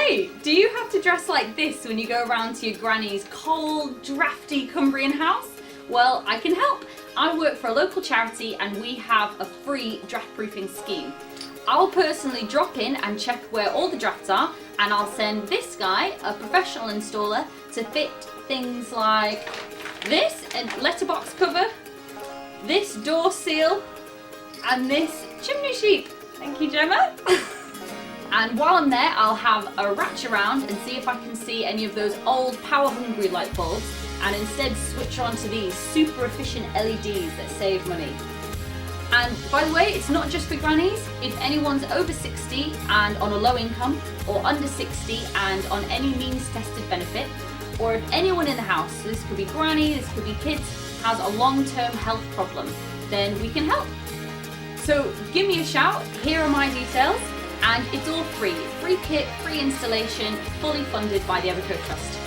Hey, do you have to dress like this when you go around to your granny's cold, drafty Cumbrian house? Well, I can help. I work for a local charity and we have a free draft proofing scheme. I'll personally drop in and check where all the drafts are, and I'll send this guy, a professional installer, to fit things like this letterbox cover, this door seal, and this chimney sheet. Thank you, Gemma. And while I'm there, I'll have a ratch around and see if I can see any of those old power-hungry light bulbs, and instead switch on to these super efficient LEDs that save money. And by the way, it's not just for grannies. If anyone's over 60 and on a low income, or under 60 and on any means tested benefit, or if anyone in the house, so this could be granny, this could be kids, has a long-term health problem, then we can help. So give me a shout, here are my details, and it's all free. Free kit, free installation, fully funded by the Ebico Trust.